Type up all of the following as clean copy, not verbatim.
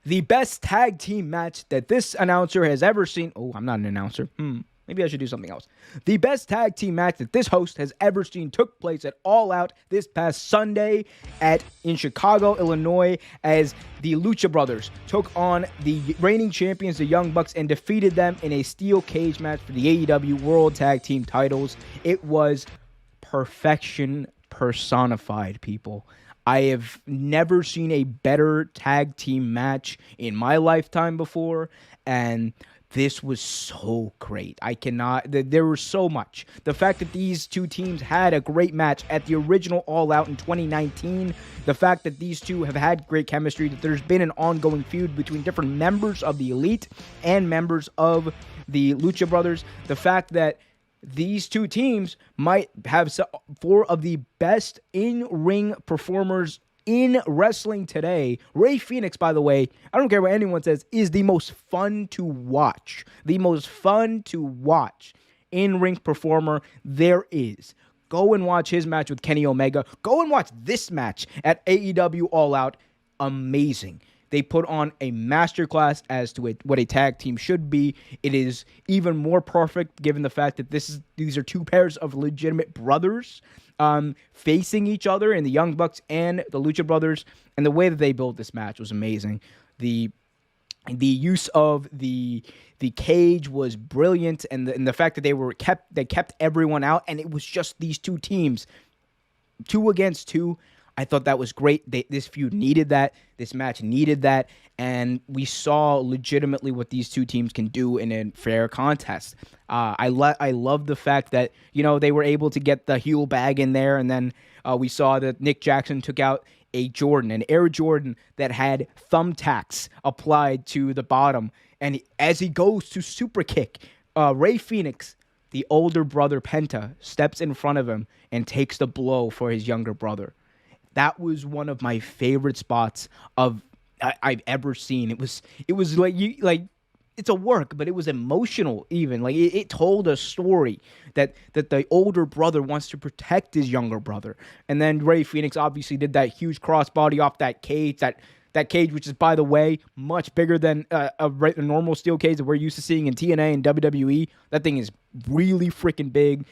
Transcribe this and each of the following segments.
The best tag team match that this announcer has ever seen. Oh, I'm not an announcer. Maybe I should do something else. The best tag team match that this host has ever seen took place at All Out this past Sunday in Chicago, Illinois, as the Lucha Brothers took on the reigning champions, the Young Bucks, and defeated them in a steel cage match for the AEW World Tag Team titles. It was perfection personified, people. I have never seen a better tag team match in my lifetime before, and this was so great. There was so much. The fact that these two teams had a great match at the original All Out in 2019, the fact that these two have had great chemistry, that there's been an ongoing feud between different members of the Elite and members of the Lucha Brothers, the fact that these two teams might have four of the best in-ring performers in wrestling today. Rey Fenix, by the way, I don't care what anyone says, is the most fun to watch. The most fun to watch in-ring performer there is. Go and watch his match with Kenny Omega. Go and watch this match at AEW All Out. Amazing. They put on a masterclass as to what a tag team should be. It is even more perfect given the fact that these are two pairs of legitimate brothers facing each other in the Young Bucks and the Lucha Brothers. And the way that they built this match was amazing. The use of the cage was brilliant, and the fact that they kept everyone out, and it was just these two teams, 2 against 2. I thought that was great. This feud needed that. This match needed that. And we saw legitimately what these two teams can do in a fair contest. I love the fact that, they were able to get the heel bag in there. And then we saw that Nick Jackson took out an Air Jordan that had thumbtacks applied to the bottom. And as he goes to super kick, Rey Fenix, the older brother Penta, steps in front of him and takes the blow for his younger brother. That was one of my favorite spots I've ever seen. It was it's a work, but it was emotional even. Like it told a story that the older brother wants to protect his younger brother. And then Rey Fenix obviously did that huge crossbody off that cage, that cage, which is, by the way, much bigger than a normal steel cage that we're used to seeing in TNA and WWE. That thing is really freaking big.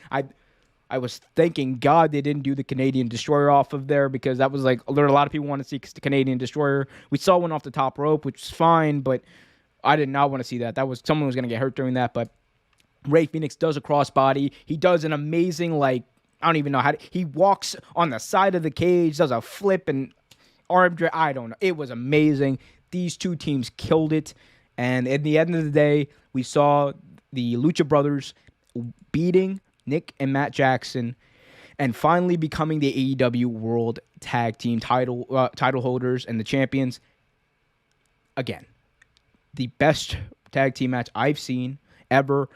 I was thanking God they didn't do the Canadian Destroyer off of there, because that was there are a lot of people want to see the Canadian Destroyer. We saw one off the top rope, which was fine, but I did not want to see that. Someone was going to get hurt during that, but Rey Fenix does a crossbody. He does an amazing, I don't even know he walks on the side of the cage, does a flip and arm drag. I don't know. It was amazing. These two teams killed it, and at the end of the day, we saw the Lucha Brothers beating Nick and Matt Jackson, and finally becoming the AEW World Tag Team title holders and the champions. Again, the best tag team match I've seen ever.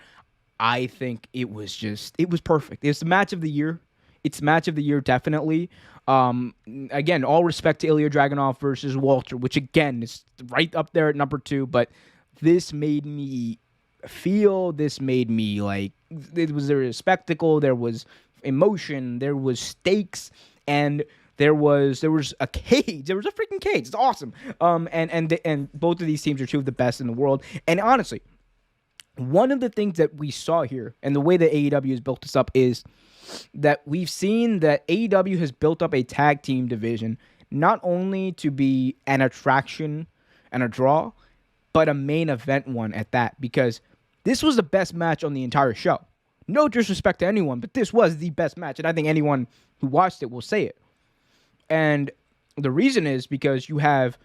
I think it was perfect. It's the match of the year. It's match of the year, definitely. Again, all respect to Ilya Dragunov versus Walter, which again is right up there at number 2, but this made me there was a spectacle, there was emotion, there was stakes, and there was a cage. There was a freaking cage. It's awesome. And both of these teams are two of the best in the world. And honestly, one of the things that we saw here, and the way that AEW has built this up, is that we've seen that AEW has built up a tag team division not only to be an attraction and a draw, but a main event one at that, because this was the best match on the entire show. No disrespect to anyone, but this was the best match, and I think anyone who watched it will say it. And the reason is because you have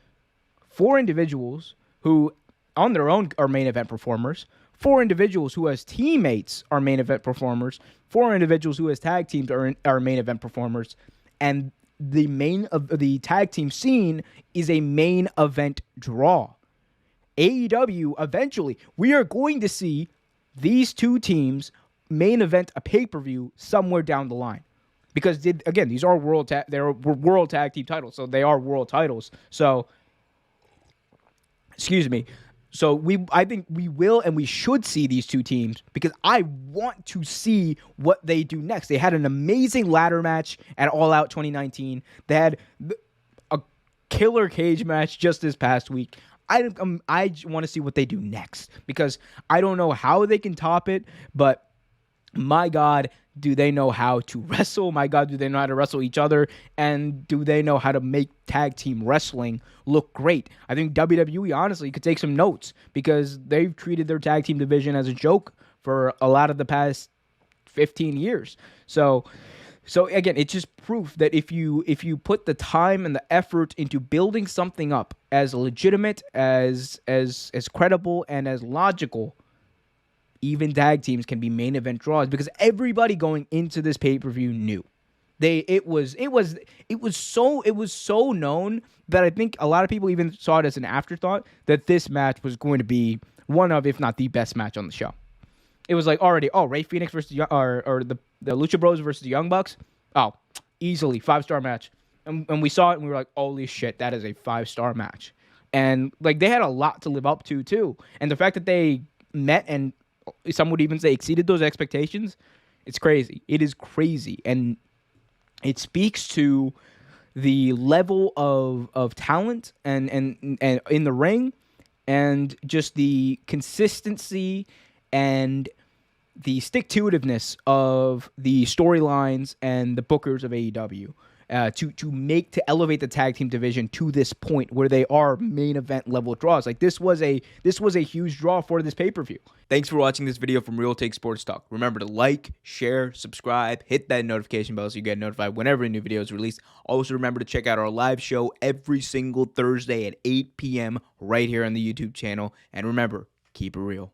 4 individuals who, on their own, are main event performers, 4 individuals who as teammates are main event performers, 4 individuals who as tag teams are main event performers, and the tag team scene is a main event draw. AEW, eventually, we are going to see these two teams main event a pay-per-view somewhere down the line. Because, these are world tag team titles, so they are world titles. So, excuse me. So, I think we will and we should see these two teams, because I want to see what they do next. They had an amazing ladder match at All Out 2019. They had a killer cage match just this past week. I want to see what they do next, because I don't know how they can top it, but my God, do they know how to wrestle? My God, do they know how to wrestle each other? And do they know how to make tag team wrestling look great? I think WWE, honestly, could take some notes, because they've treated their tag team division as a joke for a lot of the past 15 years. So again, it's just proof that if you put the time and the effort into building something up as legitimate, as credible, and as logical, even tag teams can be main event draws, because everybody going into this pay-per-view knew. It was so known that I think a lot of people even saw it as an afterthought that this match was going to be one of, if not the best match on the show. It was like already, Ray Phoenix versus or the Lucha Bros versus the Young Bucks. Oh, easily 5-star match. And we saw it and we were like, holy shit, that is a 5-star match. And like, they had a lot to live up to too. And the fact that they met, and some would even say exceeded those expectations, it's crazy. It is crazy. And it speaks to the level of talent and in the ring, and just the consistency and the stick-to-itiveness of the storylines and the bookers of AEW to elevate the tag team division to this point where they are main event level draws. Like, this was a huge draw for this pay-per-view. Thanks for watching this video from Real Take Sports Talk. Remember to like, share, subscribe, hit that notification bell so you get notified whenever a new video is released. Also, remember to check out our live show every single Thursday at 8 p.m. right here on the YouTube channel. And remember, keep it real.